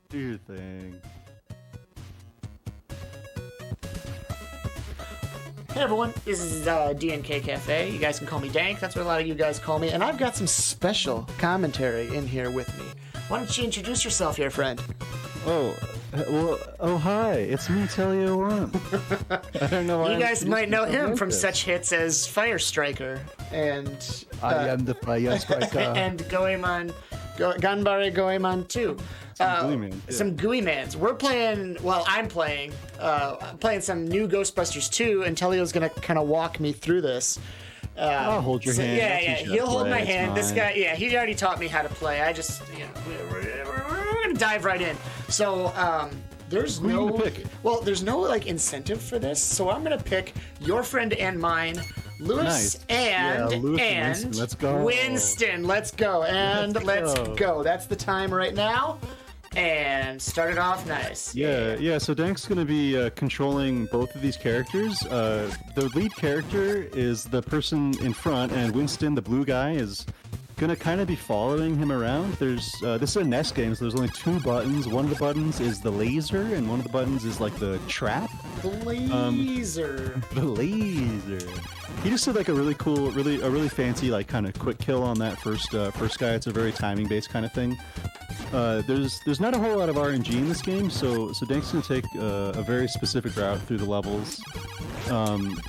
Do your thing. Hey everyone, this is DNK Cafe. You guys can call me Dank. That's what a lot of you guys call me. And I've got some special commentary in here with me. Why don't you introduce yourself here, friend? Hi, it's me, Telio1. I don't know why you guys might know him from such hits as Fire Striker and... I am the Fire Striker. and Goemon, Ganbare Goemon 2. Some GUI mans. We're playing, I'm playing some new Ghostbusters 2, and Telio's gonna kind of walk me through this. I'll hold your hand. Yeah, he'll hold my hand. This guy, he already taught me how to play. I just, we're gonna dive right in. So, there's no incentive for this. So I'm gonna pick your friend and mine, Lewis, and Winston. Let's go. Winston, let's go. And let's go. That's the time right now. And start it off nice. Yeah. So Dank's going to be controlling both of these characters. The lead character is the person in front, and Winston, the blue guy, is going to kind of be following him around. This is a NES game, so there's only 2 buttons. One of the buttons is the laser, and one of the buttons is like the trap. The laser. The laser. He just did like a really cool, really fancy, like kind of quick kill on that first guy. It's a very timing based kind of thing. There's not a whole lot of RNG in this game, so Dank's gonna take a very specific route through the levels,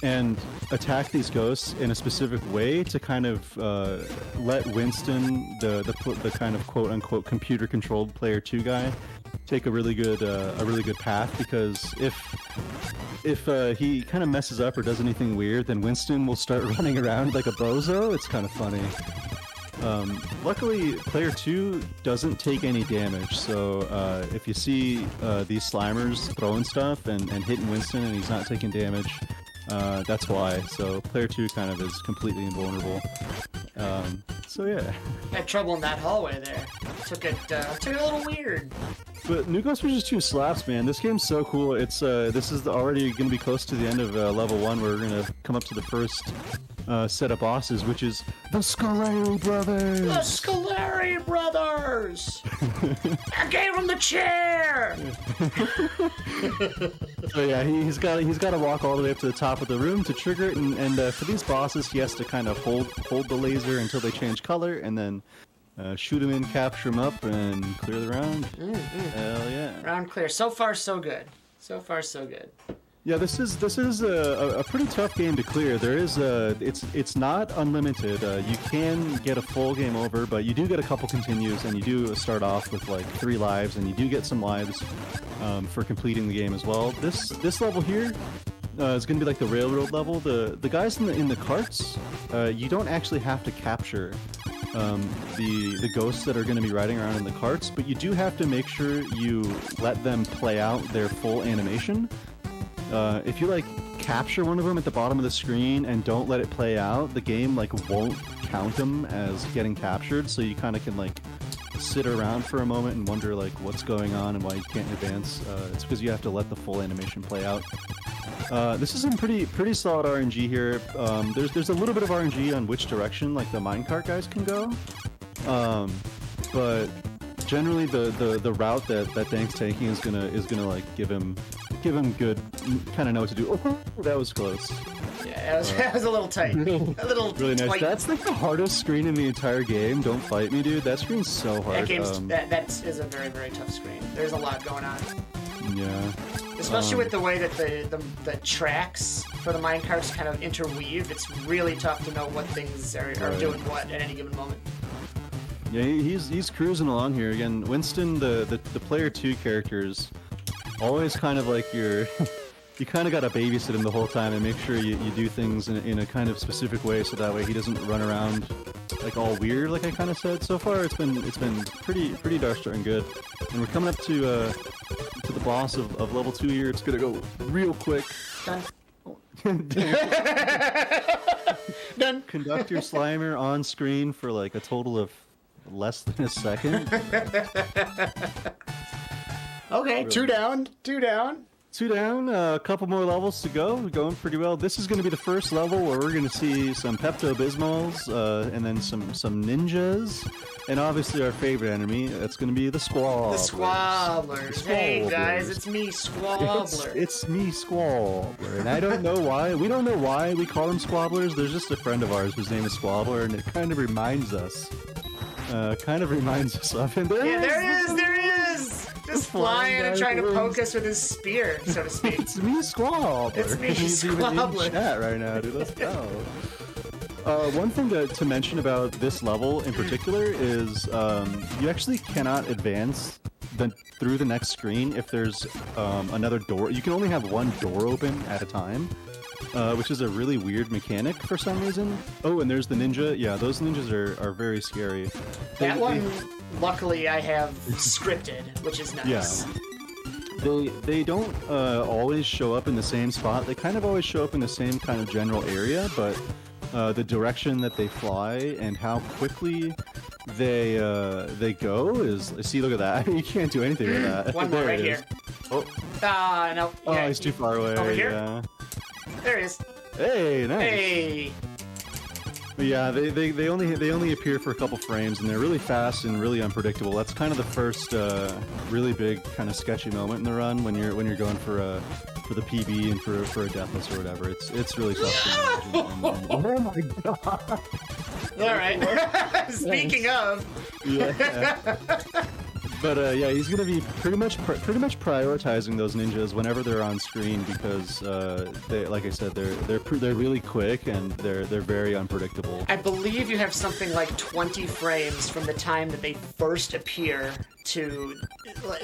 and attack these ghosts in a specific way to kind of let Winston, the kind of quote unquote computer controlled player 2 guy, take a really good path, because if he kind of messes up or does anything weird, then Winston will start running around like a bozo. It's kind of funny. Luckily, player 2 doesn't take any damage, so if you see these Slimers throwing stuff and hitting Winston and he's not taking damage, that's why. So player 2 kind of is completely invulnerable. So yeah. Had trouble in that hallway there. Took it a little weird. But New Ghostbusters 2 slaps, man. This game's so cool. It's this is already going to be close to the end of level 1, where we're going to come up to the first set of bosses, which is the Scolari Brothers. The Scolari Brothers. I gave him the chair. So yeah, he's got to walk all the way up to the top of the room to trigger it, and for these bosses, he has to kind of hold the laser until they change color, and then shoot him in, capture him up, and clear the round. Hell yeah! Round clear. So far, so good. So far, so good. Yeah, this is a pretty tough game to clear. There is it's not unlimited. You can get a full game over, but you do get a couple continues, and you do start off with like 3 lives, and you do get some lives for completing the game as well. This level here is going to be like the railroad level. The guys in the carts, you don't actually have to capture the ghosts that are going to be riding around in the carts, but you do have to make sure you let them play out their full animation. If you like capture one of them at the bottom of the screen and don't let it play out, the game like won't count them as getting captured, so you kind of can like sit around for a moment and wonder like what's going on and why you can't advance. It's because you have to let the full animation play out. This is some pretty solid RNG here. There's a little bit of RNG on which direction like the minecart guys can go, but generally the route that Dank's taking is gonna like give him good, kind of know what to do. Oh, that was close. Yeah, that was a little tight. A little really nice. tight. That's like the hardest screen in the entire game. Don't fight me, dude. That screen's so hard. That is a very, very tough screen. There's a lot going on. Yeah. Especially with the way that the tracks for the minecarts kind of interweave. It's really tough to know what things are doing what at any given moment. Yeah, he's cruising along here. Again, Winston, the player 2 characters, always kind of like you kind of got to babysit him the whole time and make sure you do things in a kind of specific way, so that way he doesn't run around like all weird, like I kind of said. So far, it's been pretty dark starting good, and we're coming up to the boss of level 2 here. It's gonna go real quick. Done. Done. Conduct your Slimer on screen for like a total of less than a second. Okay, really. Two down. 2 down, a couple more levels to go. We're going pretty well. This is going to be the first level where we're going to see some Pepto-Bismols, and then some ninjas, and obviously our favorite enemy. That's going to be the Squabblers. The Squabblers. Hey guys, it's me, Squabbler. It's me, Squabbler, and I don't know why. We don't know why we call them Squabblers. There's just a friend of ours whose name is Squabbler, and it kind of reminds us. Of him. There he is! Just flying and trying to poke us with his spear, so to speak. It's me, Squabbler. It's me, He's Squabbler. even in chat right now, dude. Let's go. One thing to mention about this level in particular is you actually cannot advance through the next screen if there's another door. You can only have one door open at a time. Which is a really weird mechanic for some reason. Oh, and there's the ninja. Yeah, those ninjas are very scary. That one, luckily, I have scripted, which is nice. Yeah. They don't always show up in the same spot. They kind of always show up in the same kind of general area, but the direction that they fly and how quickly they go is... See, look at that. You can't do anything with that. One more right here. Oh. No. Oh, Yeah, he's too far away. Over here? Yeah. There he is. Hey, nice. Hey. But yeah, they only appear for a couple frames, and they're really fast and really unpredictable. That's kind of the first really big kind of sketchy moment in the run when you're going for the PB and for a deathless or whatever. It's really tough. Oh my god! All right. Speaking of. Yeah. But yeah, he's gonna be pretty much prioritizing those ninjas whenever they're on screen because they, like I said, they're really quick and they're very unpredictable. I believe you have something like 20 frames from the time that they first appear to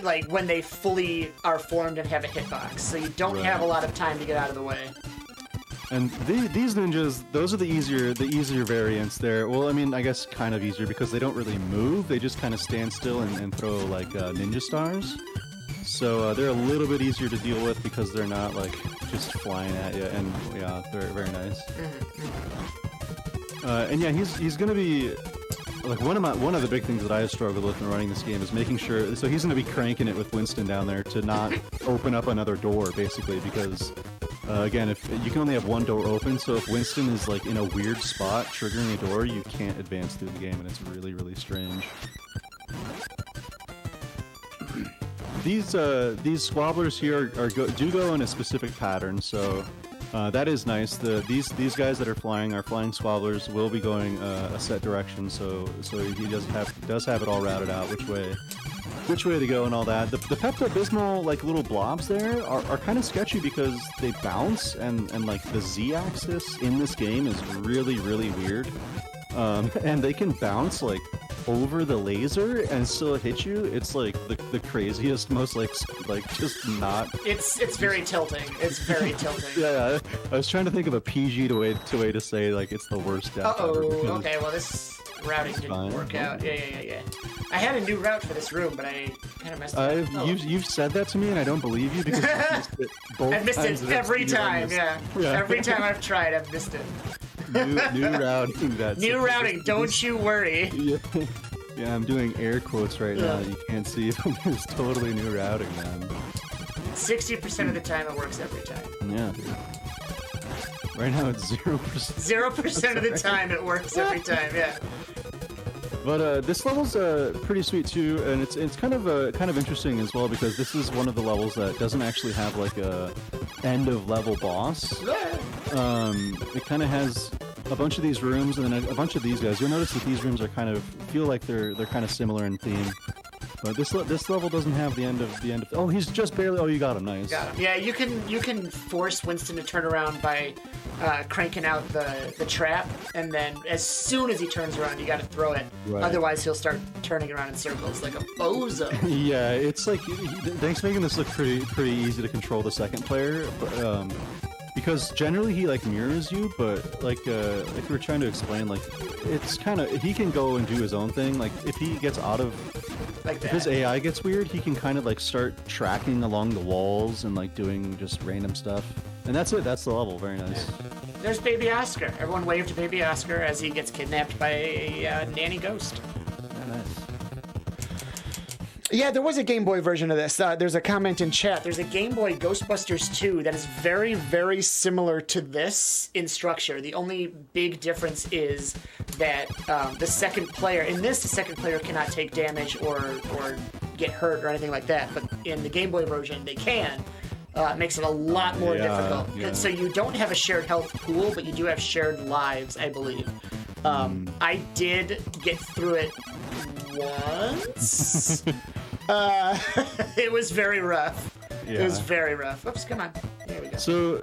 like when they fully are formed and have a hitbox. So you don't have a lot of time to get out of the way. And these ninjas, those are the easier variants there. Well, I mean, I guess kind of easier because they don't really move. They just kind of stand still and throw like ninja stars. So they're a little bit easier to deal with because they're not like just flying at you. And yeah, they're very nice. And yeah, he's gonna be like one of the big things that I struggled with in running this game is making sure. So he's gonna be cranking it with Winston down there to not open up another door, basically, because. Again, if you can only have one door open, so if Winston is like in a weird spot triggering a door, you can't advance through the game, and it's really, really strange. These squabblers here do go in a specific pattern, so that is nice. These guys that are flying squabblers will be going a set direction, so he does have it all routed out which way to go and all that. The Pepto-Bismol like little blobs there are kind of sketchy because they bounce and like the Z-axis in this game is really, really weird. And they can bounce like over the laser and still hit you. It's like the craziest, most like just not. It's very tilting. It's very tilting. Yeah, I was trying to think of a PG way to say like it's the worst death. Okay. Well, this routing didn't work out. Yeah. I had a new route for this room, but I kind of messed it up. You've said that to me, and I don't believe you because I've missed it both I've missed it every time. Yeah. Every time I've tried, I've missed it. New routing. New routing. Don't you worry. Yeah, I'm doing air quotes right now. You can't see it. It's totally new routing, man. 60% of the time, it works every time. Yeah, dude. Right now, it's 0%. 0% of the time, it works every time. Yeah. But this level's pretty sweet too, and it's kind of interesting as well because this is one of the levels that doesn't actually have like a end of level boss. It kind of has a bunch of these rooms and then a bunch of these guys. You'll notice that these rooms are feel like they're kind of similar in theme. But this level doesn't have the end of. Oh, he's just barely. Oh, you got him. Nice. Got him. Yeah, you can force Winston to turn around by cranking out the trap, and then as soon as he turns around, you got to throw it. Right. Otherwise, he'll start turning around in circles like a bozo. Yeah, it's like thanks for making this look pretty easy to control the second player. But, because generally he like mirrors you, but like if we were trying to explain, like it's kind of he can go and do his own thing. Like if he gets out of if his AI gets weird, he can kind of like start tracking along the walls and like doing just random stuff. And that's it. That's the level. Very nice. There's Baby Oscar. Everyone wave to Baby Oscar as he gets kidnapped by a nanny ghost. Yeah, nice. Yeah, there was a Game Boy version of this. There's a comment in chat. There's a Game Boy Ghostbusters 2 that is very, very similar to this in structure. The only big difference is that the second player cannot take damage or get hurt or anything like that. But in the Game Boy version, they can. It makes it a lot more difficult. Yeah. So you don't have a shared health pool, but you do have shared lives, I believe. I did get through it once. It was very rough. Yeah. It was very rough. Oops, come on. There we go. So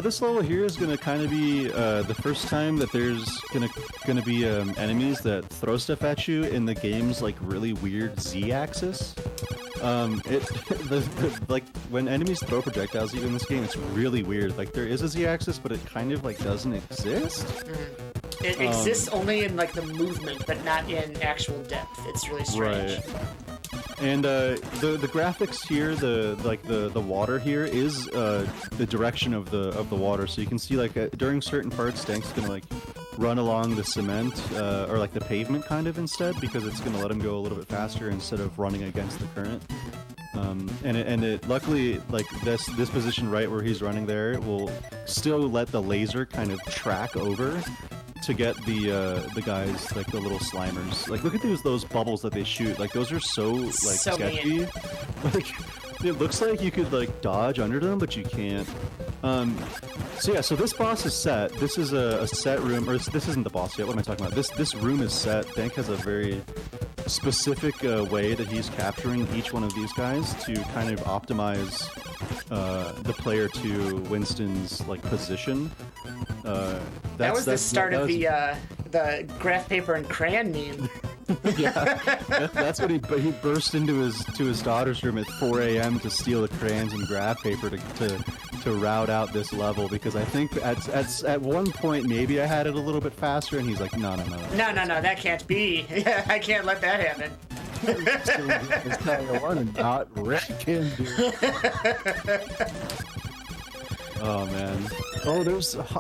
this level here is gonna kind of be the first time that there's gonna be enemies that throw stuff at you in the game's like really weird Z-axis. Like when enemies throw projectiles at you in this game, it's really weird. Like there is a Z-axis, but it kind of like doesn't exist. It exists only in like the movement, but not in actual depth. It's really strange. Right. And the graphics here, the water here is the direction of the water. So you can see like during certain parts, Dank's gonna like run along the cement or like the pavement kind of instead, because it's gonna let him go a little bit faster instead of running against the current. And it luckily, like this position right where he's running there will still let the laser kind of track over to get the guys, like the little slimers. Like look at those bubbles that they shoot. Like those are so sketchy. Mean. Like it looks like you could like dodge under them, but you can't. So this boss is set. This is a set room, or this isn't the boss yet. What am I talking about? This room is set. Dank has a very specific way that he's capturing each one of these guys to kind of optimize the player to Winston's like position. That was the start of the graph paper and crayon meme. Yeah, that's what he burst into his daughter's room at 4 a.m. to steal the crayons and graph paper to route out this level, because I think at one point maybe I had it a little bit faster, and he's like, no, that can't be. I can't let that happen. It's not one and not reckon, dude. Oh man. Oh,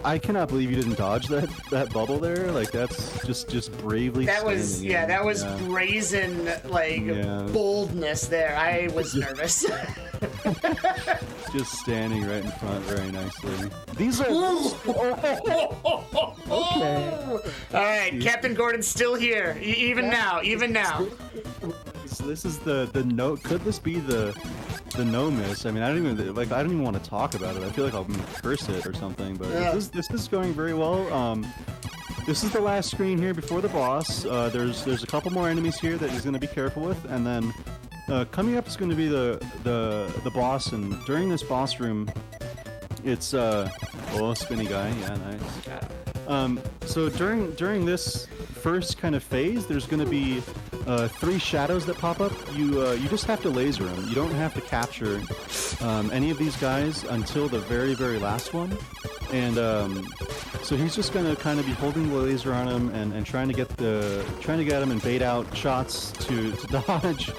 I cannot believe you didn't dodge that bubble there. Like that's just bravely. That was brazen boldness there. I was nervous. Just standing right in front very nicely. These are okay. All right, Captain Gordon's still here. Even now. So this is the no. Could this be the no miss? I mean, I don't even want to talk about it. I feel like I'll curse it or something. But this is going very well. This is the last screen here before the boss. There's a couple more enemies here that he's going to be careful with, and then coming up is going to be the boss. And during this boss room, it's spinny guy. Yeah, nice. So during this first kind of phase, there's going to be 3 shadows that pop up. You just have to laser them. You don't have to capture any of these guys until the very, very last one. And so he's just going to kind of be holding the laser on him and trying to get him and bait out shots to dodge.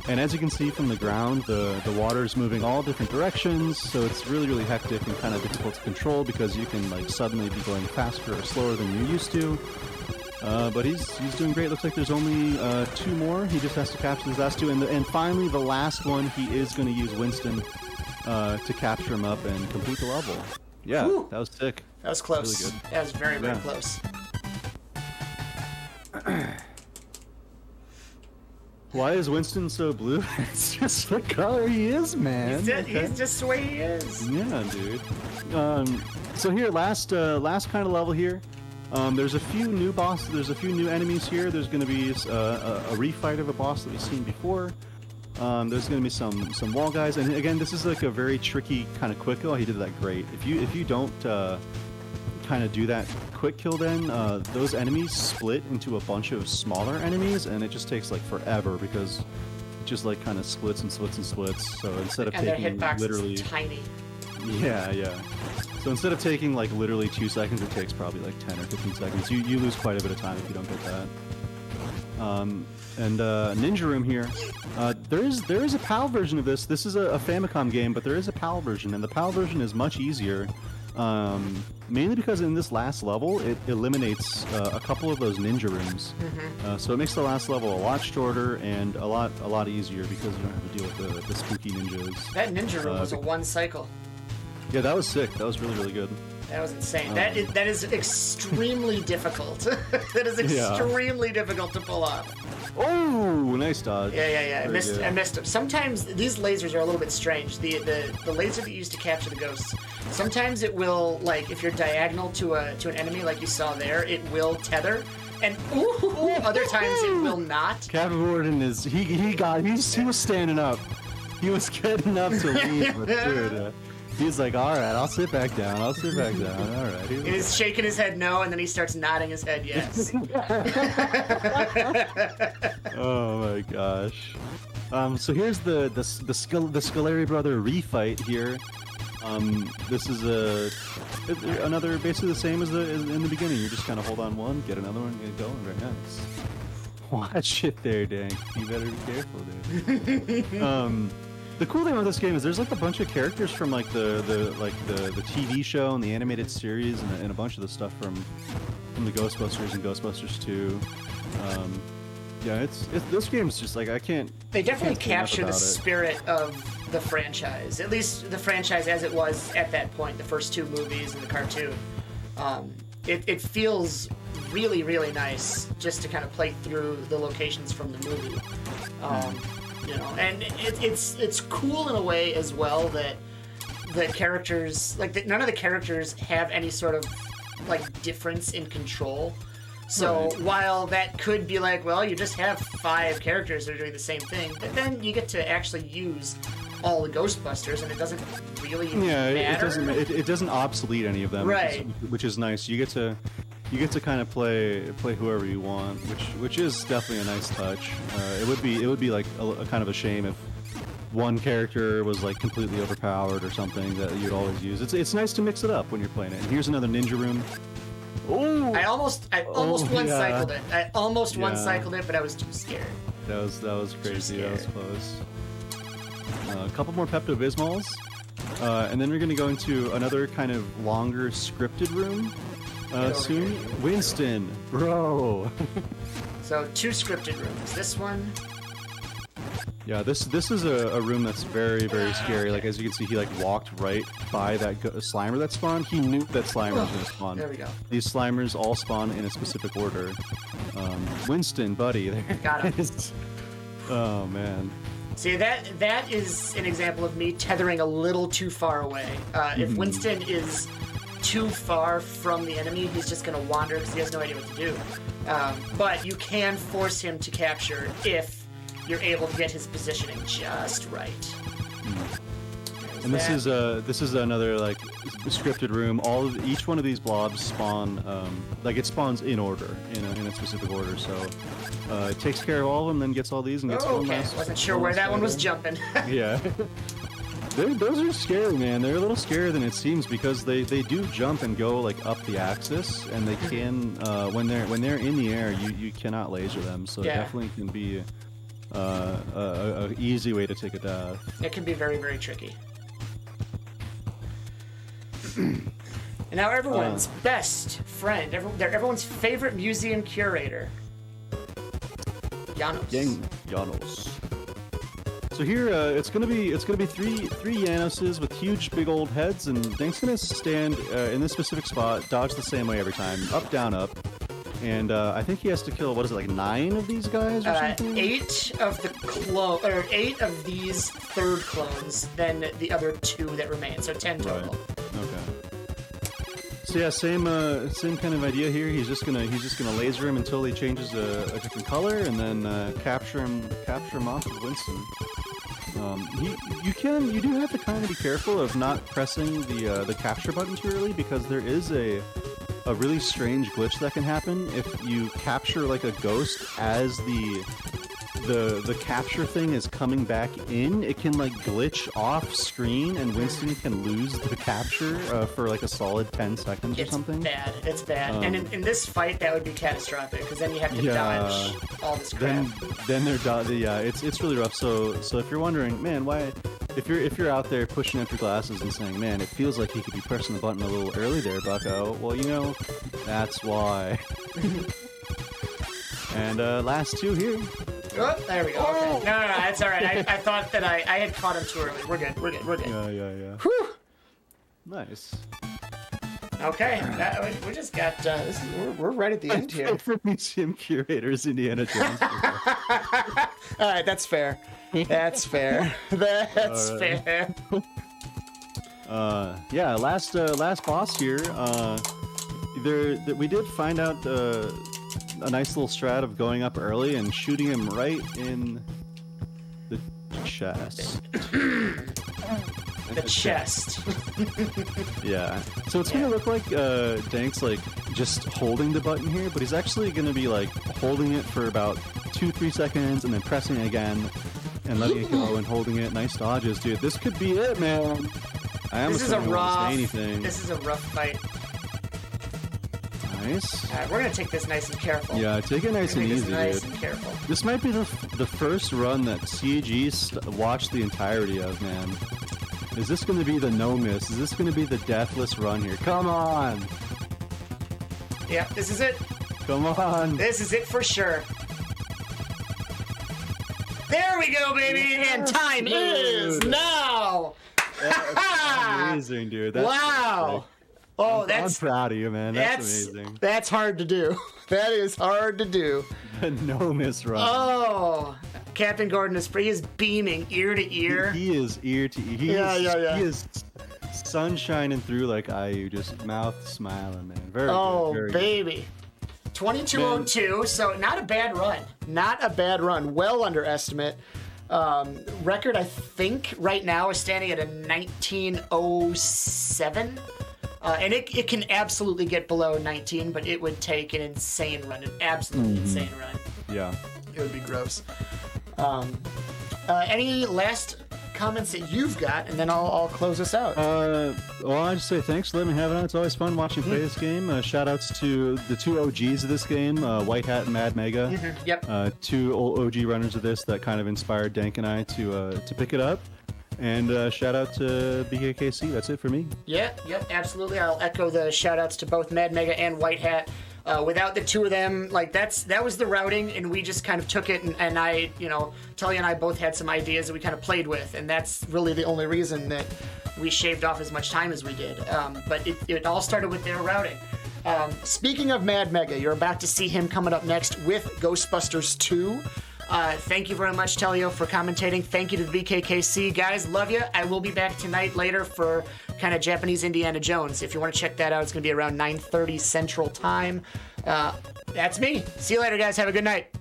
And as you can see from the ground, the water is moving all different directions, so it's really, really hectic and kind of difficult to control because you can like suddenly be going faster or slower than you used to. But he's doing great. Looks like there's only 2 more. He just has to capture these last 2, and finally the last one he is going to use Winston to capture him up and complete the level. Yeah, Whew. That was sick. That was close. Really good. That was very, very close. Why is Winston so blue? It's just the color he is, man. He's just the way he is. Yeah, dude. So here, last kind of level here. There's a few new bosses. There's a few new enemies here. There's going to be a refight of a boss that we've seen before. There's going to be some wall guys, and again, this is like a very tricky kind of quick kill. He did that great. If you don't kind of do that quick kill, then those enemies split into a bunch of smaller enemies, and it just takes like forever because it just like kind of splits and splits and splits. So instead of taking literally tiny. Yeah. So instead of taking like literally 2 seconds, it takes probably like 10 or 15 seconds. You lose quite a bit of time if you don't get that. And Ninja Room here. There is a PAL version of this. This is a Famicom game, but there is a PAL version, and the PAL version is much easier. Mainly because in this last level, it eliminates a couple of those ninja rooms. So it makes the last level a lot shorter and a lot easier because you don't have to deal with the spooky ninjas. That ninja room was a one cycle. Yeah, that was sick. That was really, really good. That was insane. That is extremely difficult. That is extremely difficult to pull off. Oh, nice dodge. Yeah. I missed him. Sometimes these lasers are a little bit strange. The laser that you use to capture the ghosts, sometimes it will, like, if you're diagonal to an enemy like you saw there, it will tether. And other times it will not. Captain Gordon is he was standing up. He was getting up to leave, but dude. He's like, all right, I'll sit back down. All right. He's shaking his head no, and then he starts nodding his head yes. Oh my gosh. So here's the Scolari brother refight here. This is another basically the same as in the beginning. You just kind of hold on one, get another one, get going. Very nice. Watch it there, Dank. You better be careful, dude. The cool thing about this game is there's like a bunch of characters from like the TV show and the animated series and a bunch of the stuff from the Ghostbusters and Ghostbusters 2. Yeah, this game's just like I can't. They definitely capture the spirit of the franchise, at least the franchise as it was at that point. The first two movies and the cartoon. It feels really, really nice just to kind of play through the locations from the movie. You know, and it's cool in a way as well that the characters, like none of the characters have any sort of like difference in control. So while that could be like, well, you just have 5 characters that are doing the same thing, but then you get to actually use all the Ghostbusters, and it doesn't really matter. It doesn't obsolete any of them, right? Which is nice. You get to kind of play whoever you want, which is definitely a nice touch. It would be like a kind of a shame if one character was like completely overpowered or something that you'd always use. It's nice to mix it up when you're playing it. And here's another ninja room. Oh! I almost one-cycled it. I almost one-cycled it, but I was too scared. That was crazy. That was close. A couple more Pepto-Bismols, and then we're going to go into another kind of longer scripted room. Soon, Winston, bro. So 2 scripted rooms. This one. Yeah, this is a room that's very, very scary. Like, as you can see, he like walked right by that Slimer that spawned. He knew that Slimer was going to spawn. There we go. These Slimers all spawn in a specific order. Winston, buddy. Got him. Oh, man. See, that is an example of me tethering a little too far away. If Winston is too far from the enemy, he's just going to wander because he has no idea what to do. But you can force him to capture if you're able to get his positioning just right. And this is another like scripted room. Each one of these blobs spawn like it spawns in order in a specific order. So it takes care of all of them, then gets all these and gets one last. Wasn't sure where that one was jumping. Yeah. Those are scary, man. They're a little scarier than it seems because they do jump and go like up the axis, and they can when they're in the air, you cannot laser them. So it definitely can be a easy way to take a death. It can be very, very tricky. And now everyone's best friend, everyone's favorite museum curator, Janos. Janos. So here, it's gonna be three Janoses with huge, big old heads, and Dank's gonna stand in this specific spot, dodge the same way every time, up, down, up, and I think he has to kill 9 of these guys or something. 8 of the 8 of these third clones, then the other 2 that remain, so 10 total. Right. Okay. So yeah, same kind of idea here. He's just gonna laser him until he changes a different color, and then capture him off with Winston. You do have to kind of be careful of not pressing the capture button too early, because there is a really strange glitch that can happen if you capture like a ghost as the capture thing is coming back in. It can like glitch off screen, and Winston can lose the capture for like a solid 10 seconds or something. It's bad. And in this fight, that would be catastrophic, because then you have to dodge all this crap. Then they're it's really rough. So if you're wondering, man, why if you're out there pushing up your glasses and saying, man, it feels like he could be pressing the button a little early there, Bucko. Well, you know, that's why. And last two here. Oh, there we go. Okay. No, that's all right. I thought that I had caught him too early. We're good. Yeah. Whew. Nice. Okay, we just got. We're right at the end here. For museum curators, Indiana Jones. All right, that's fair. That's fair. That's fair. Yeah, last boss here. We did find out a nice little strat of going up early and shooting him right in the chest. The chest. Yeah. So it's gonna look like Dank's like just holding the button here, but he's actually gonna be like holding it for about 2-3 seconds and then pressing it again and letting it go and holding it. Nice dodges, dude. This could be it, man. I almost don't want to say anything. This is a rough fight. Nice. All right, we're gonna take this nice and careful. Yeah, take it nice and easy, nice dude. And careful. This might be the first run that CG watched the entirety of, man. Is this going to be the no miss? Is this going to be the deathless run here? Come on! Yeah, this is it. Come on! This is it for sure. There we go, baby! Yeah. And time is now! That's amazing, dude. That's wow! I'm proud of you, man. That's amazing. That's hard to do. That is hard to do. The no miss run. Oh, Captain Gordon is beaming ear to ear. He is ear to ear. He is sun shining through like IU, just mouth smiling, man. Very good. Very baby. 2202, so not a bad run. Not a bad run. Well under estimate. Record, I think, right now is standing at a 1907. And it can absolutely get below 19, but it would take an insane run, an absolutely insane run. Yeah. It would be gross. Any last comments that you've got, and then I'll close us out. Well, I just say thanks for letting me have it on. It's always fun watching play this game. Shout outs to the two OGs of this game, White Hat and Mad Mega. Yep. Two old OG runners of this that kind of inspired Dank and I to pick it up. And shout out to BKKC. That's it for me. Yep, absolutely. I'll echo the shout outs to both Mad Mega and White Hat. Without the two of them, like that was the routing, and we just kind of took it, and I, Tully and I both had some ideas that we kind of played with, and that's really the only reason that we shaved off as much time as we did. But it all started with their routing. Speaking of Mad Mega, you're about to see him coming up next with Ghostbusters 2. Thank you very much, Telio, for commentating. Thank you to the BKKC. Guys, love you. I will be back tonight later for kind of Japanese Indiana Jones. If you want to check that out, it's going to be around 9:30 Central Time. That's me. See you later, guys. Have a good night.